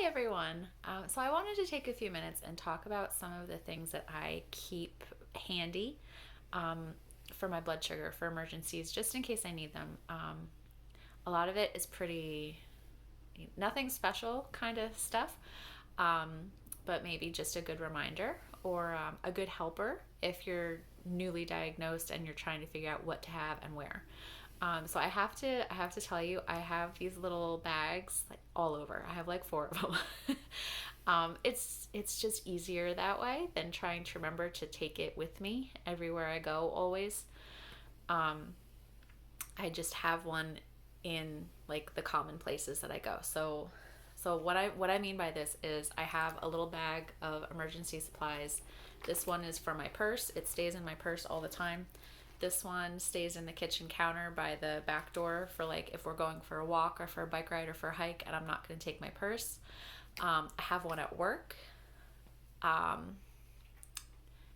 Hi everyone. So I wanted to take a few minutes and talk about some of the things that I keep handy um, for my blood sugar for emergencies, just in case I need them. A lot of it is pretty nothing special kind of stuff, um, but maybe just a good reminder or a good helper if you're newly diagnosed and you're trying to figure out what to have and where. So I have to tell you, I have these little bags like all over. I have like four of them. It's just easier that way than trying to remember to take it with me everywhere I go always. Um, I just have one in like the common places that I go. So what I mean by this is I have a little bag of emergency supplies. This one is for my purse. It stays in my purse all the time. This one stays in the kitchen counter by the back door for like if we're going for a walk or for a bike ride or for a hike and I'm not going to take my purse. I have one at work. Um,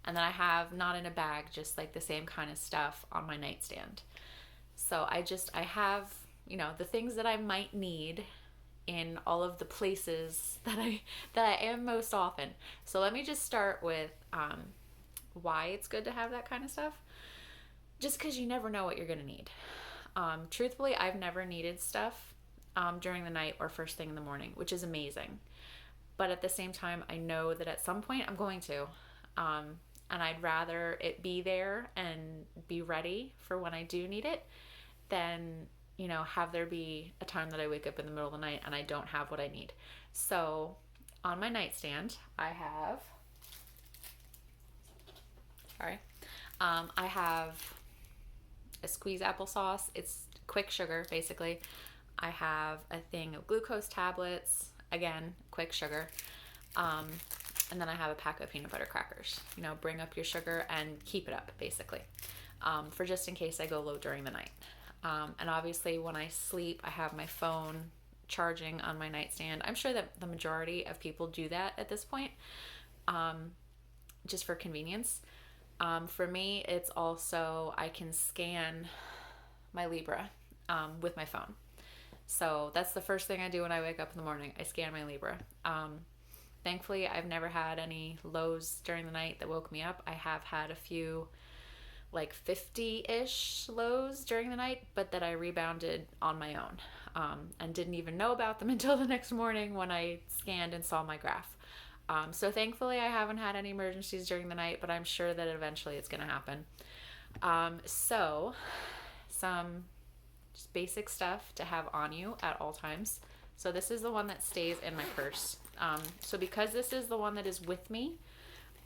and then I have not in a bag, just like the same kind of stuff on my nightstand. So I have, the things that I might need in all of the places that I am most often. So let me just start with why it's good to have that kind of stuff. Just because you never know what you're gonna need. Truthfully, I've never needed stuff during the night or first thing in the morning, which is amazing. But at the same time, I know that at some point I'm going to. And I'd rather it be there and be ready for when I do need it than, have there be a time that I wake up in the middle of the night and I don't have what I need. So on my nightstand, I have a squeeze applesauce. It's quick sugar, basically. I have a thing of glucose tablets, again, quick sugar. Um, and then I have a pack of peanut butter crackers. Bring up your sugar and keep it up, basically, for just in case I go low during the night. And obviously, when I sleep, I have my phone charging on my nightstand. I'm sure that the majority of people do that at this point, just for convenience. For me, it's also I can scan my Libra with my phone. So that's the first thing I do when I wake up in the morning. I scan my Libra. Thankfully, I've never had any lows during the night that woke me up. I have had a few like 50-ish lows during the night, but that I rebounded on my own and didn't even know about them until the next morning when I scanned and saw my graph. So thankfully, I haven't had any emergencies during the night, but I'm sure that eventually it's going to happen. So some just basic stuff to have on you at all times. So this is the one that stays in my purse. So because this is the one that is with me,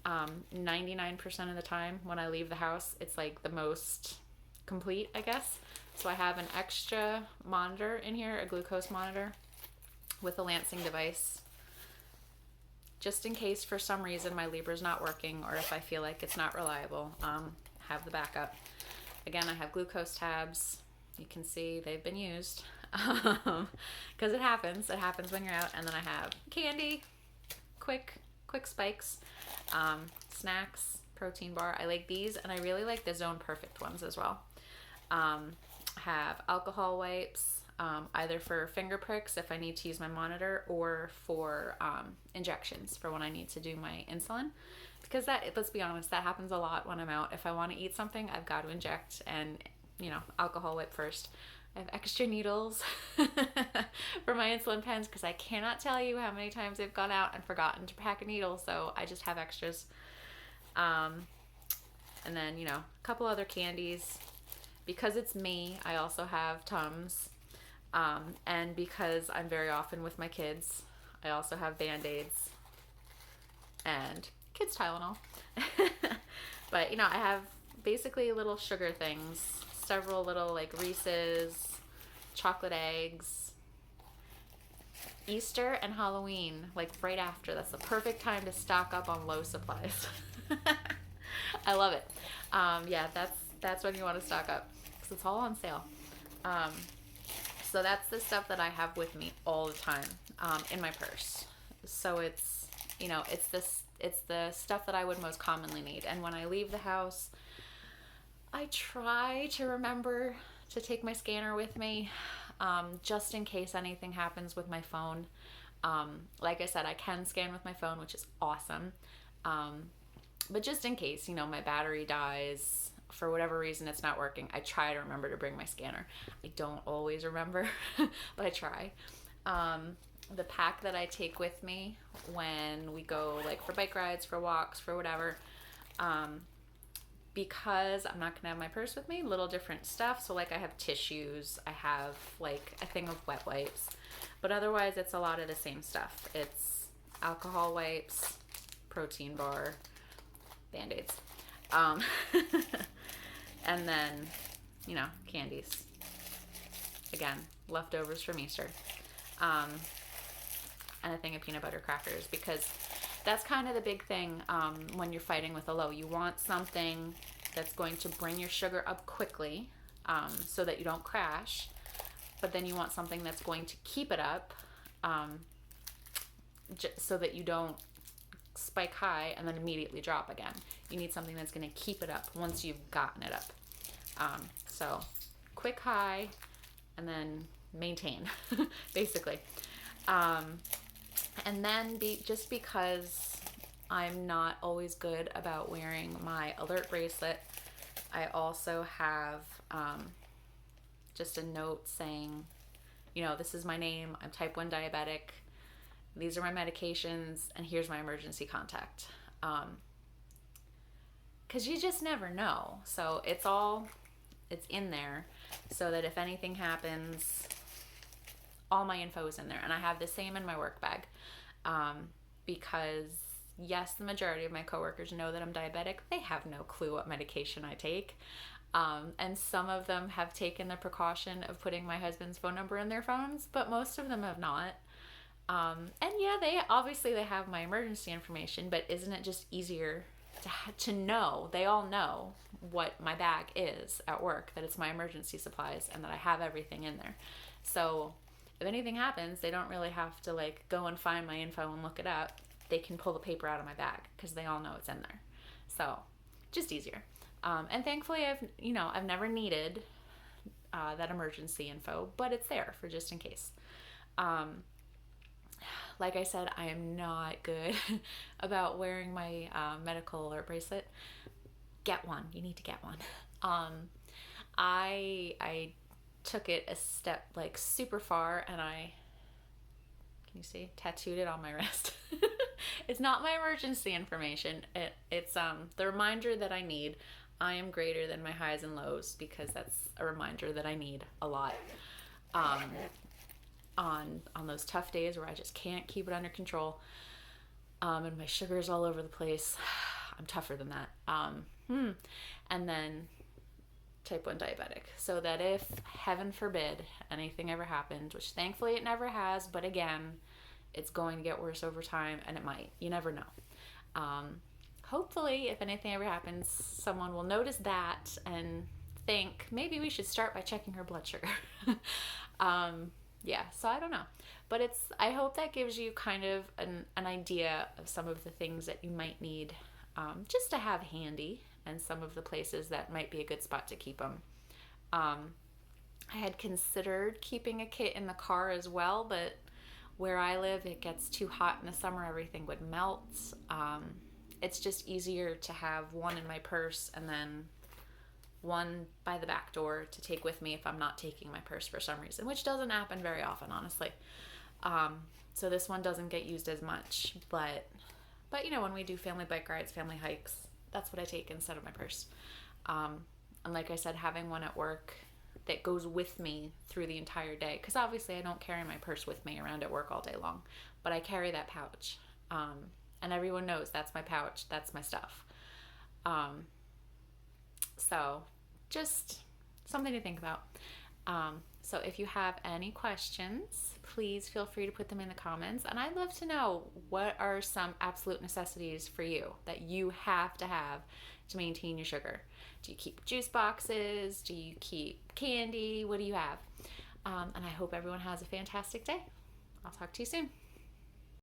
99% of the time when I leave the house, it's like the most complete, I guess. So I have an extra monitor in here, a glucose monitor with a lancing device. Just in case for some reason my Libra's not working or if I feel like it's not reliable, have the backup. Again, I have glucose tabs. You can see they've been used because it happens. It happens when you're out. And then I have candy, quick spikes, snacks, protein bar. I like these, and I really like the Zone Perfect ones as well. I have alcohol wipes, either for finger pricks if I need to use my monitor or for injections for when I need to do my insulin. Because let's be honest, that happens a lot when I'm out. If I want to eat something, I've got to inject and, alcohol wipe first. I have extra needles for my insulin pens because I cannot tell you how many times I've gone out and forgotten to pack a needle, so I just have extras. And then, a couple other candies. Because it's me, I also have Tums. And because I'm very often with my kids, I also have Band-Aids and kids Tylenol. But, I have basically little sugar things, several little like Reese's, chocolate eggs. Easter and Halloween, like right after, that's the perfect time to stock up on low supplies. I love it. Yeah, that's when you want to stock up because it's all on sale. So that's the stuff that I have with me all the time in my purse. So it's the stuff that I would most commonly need. And when I leave the house, I try to remember to take my scanner with me, just in case anything happens with my phone. Like I said, I can scan with my phone, which is awesome. But just in case, my battery dies, for whatever reason it's not working, I try to remember to bring my scanner. I don't always remember, but I try. The pack that I take with me when we go like for bike rides, for walks, for whatever, because I'm not gonna have my purse with me, little different stuff. So like I have tissues, I have like a thing of wet wipes, but otherwise it's a lot of the same stuff. It's alcohol wipes, protein bar, Band-Aids, and then candies. Again, leftovers from Easter, and a thing of peanut butter crackers, because that's kind of the big thing when you're fighting with a low. You want something that's going to bring your sugar up quickly, so that you don't crash, but then you want something that's going to keep it up, so that you don't spike high and then immediately drop again. You need something that's going to keep it up once you've gotten it up. So quick high and then maintain, basically. And then just because I'm not always good about wearing my alert bracelet, I also have just a note saying, this is my name, I'm type 1 diabetic, these are my medications, and here's my emergency contact. Because you just never know. So it's in there, so that if anything happens, all my info is in there. And I have the same in my work bag, because yes, the majority of my coworkers know that I'm diabetic. They have no clue what medication I take. And some of them have taken the precaution of putting my husband's phone number in their phones, but most of them have not. And yeah, they have my emergency information, but isn't it just easier to know? They all know what my bag is at work, that it's my emergency supplies, and that I have everything in there. So if anything happens, they don't really have to like go and find my info and look it up. They can pull the paper out of my bag because they all know it's in there. So just easier. And thankfully I've never needed that emergency info, but it's there for just in case. Like I said, I am not good about wearing my medical alert bracelet. Get one. You need to get one. I took it a step like super far, and can you see, tattooed it on my wrist. It's not my emergency information. It's the reminder that I need. I am greater than my highs and lows, because that's a reminder that I need a lot. On those tough days where I just can't keep it under control, and my sugar's all over the place, I'm tougher than that. And then type 1 diabetic, so that if, heaven forbid, anything ever happened, which thankfully it never has, but again, it's going to get worse over time, and it might. You never know. Hopefully, if anything ever happens, someone will notice that and think, maybe we should start by checking her blood sugar. Yeah, so I don't know. But I hope that gives you kind of an idea of some of the things that you might need just to have handy, and some of the places that might be a good spot to keep them. I had considered keeping a kit in the car as well, but where I live, it gets too hot in the summer, everything would melt. It's just easier to have one in my purse and then one by the back door to take with me if I'm not taking my purse for some reason, which doesn't happen very often, honestly. So this one doesn't get used as much, but when we do family bike rides, family hikes, that's what I take instead of my purse. And like I said, having one at work that goes with me through the entire day, because obviously I don't carry my purse with me around at work all day long, but I carry that pouch, and everyone knows that's my pouch, that's my stuff. So just something to think about. So if you have any questions, please feel free to put them in the comments. And I'd love to know, what are some absolute necessities for you that you have to maintain your sugar? Do you keep juice boxes? Do you keep candy? What do you have? And I hope everyone has a fantastic day. I'll talk to you soon.